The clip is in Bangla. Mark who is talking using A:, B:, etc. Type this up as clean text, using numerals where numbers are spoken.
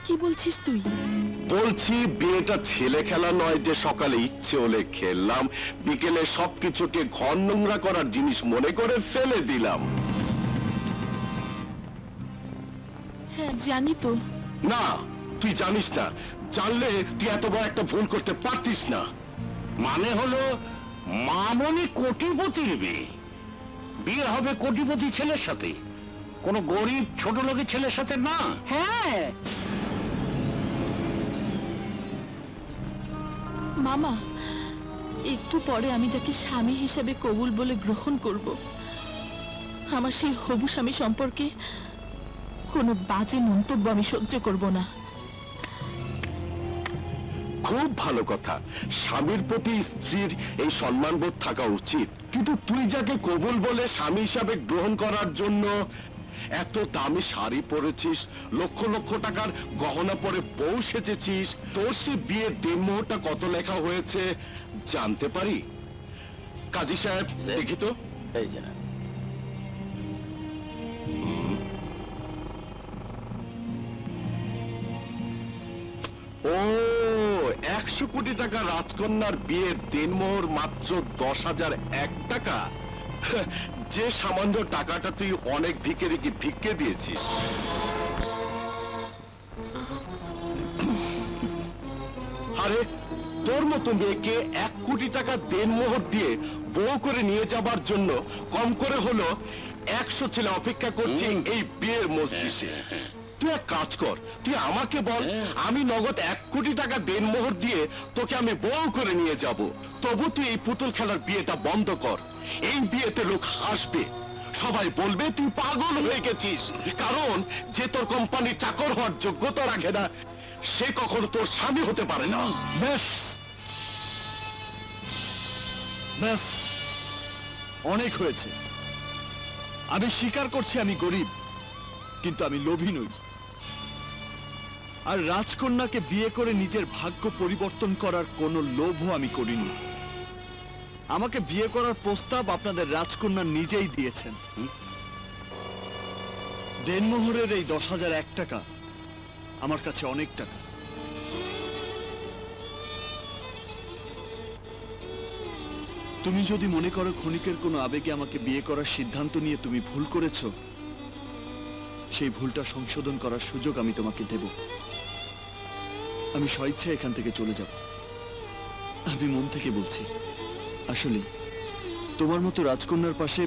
A: কি বলছিস তুই?
B: বলছি বিয়েটা ছেলে খেলা নয় যে সকালে ইচ্ছে হলে খেললাম, বিকেলে সবকিছুকে ঘর নোংরা করার জিনিস মনে করে ফেলে দিলাম।
A: হ্যাঁ জানি তো।
B: না, তুই জানিস না। জানলে তুই এত বড় একটা ভুল করতে পারতিস না।
C: মানে হলো মামনি কোটিপতির মেয়ে, বিয়ে হবে কোটিপতি ছেলের সাথে, কোনো গরিব ছোট লোকের ছেলের সাথে না।
A: হ্যাঁ মামা, একটু পরে আমি যাকে স্বামী হিসেবে কবুল বলে গ্রহণ করব, আমার সেই হবু স্বামী সম্পর্কে কোনো বাজে মন্তব্য আমি সহ্য করব না।
B: খুব ভালো কথা, স্বামীর প্রতি স্ত্রীর এই সম্মানবোধ থাকা উচিত। কিন্তু তুই যাকে কবুল বলে স্বামী হিসাবে গ্রহণ করার জন্য এত দামি শাড়ি পরেছিস, লক্ষ লক্ষ টাকার গহনা পরে বউ সেজেছিস, তোর সে বিয়ের দিনমুহূর্তটা কত লেখা হয়েছে জানতে পারি? কাজী সাহেব দেখি তো।
C: এই যে না।
B: ও, 100 কোটি টাকা রাজকন্যার বিয়ের দিনমোহর মাত্র 10,001 টাকা। যে সামান্য টাকাটা তুই অনেক ভিখারিকে ভিক্ষে দিয়েছিস। আরে তোর মতো মেয়েকে 1 কোটি টাকা দেনমোহর দিয়ে বউ করে নিয়ে যাবার জন্য কম করে হলো 100 ছেলে অপেক্ষা করছে এই বিয়ের মজলিসে। তুই এক কাজ কর, তুই আমাকে বল, আমি নগদ 1 কোটি টাকা দেনমোহর দিয়ে তোকে আমি বউ করে নিয়ে যাব। তবু তুই এই পুতুল খেলার বিয়েটা বন্ধ কর। এই বিয়েতে লোক হাসবে, সবাই বলবে তুই পাগল হয়ে গেছিস। কারণ যে তোর কোম্পানির চাকর হওয়ার যোগ্যতা রাখে না, সে কখনো তোর স্বামী হতে পারে না।
D: ব্যাস ব্যাস, অনেক হয়েছে। আমি স্বীকার করছি আমি গরিব, কিন্তু আমি লোভী নই। আর রাজকন্যাকে বিয়ে করে নিজের ভাগ্য পরিবর্তন করার কোনো লোভও আমি করিনি। আমাকে বিয়ে করার প্রস্তাব আপনাদের রাজকন্যা নিজেই দিয়েছেন। দেনমোহরের এই 10,001 টাকা আমার কাছে অনেক টাকা। তুমি যদি মনে করো ক্ষণিকের কোনো আবেগে আমাকে বিয়ে করার সিদ্ধান্ত নিয়ে তুমি ভুল করেছো, সেই ভুলটা সংশোধন করার সুযোগ আমি তোমাকে দেব। আমি স্বেচ্ছায় এখান থেকে চলে যাব। আমি মন থেকে বলছি, আসলে তোমার মতো রাজকন্যার পাশে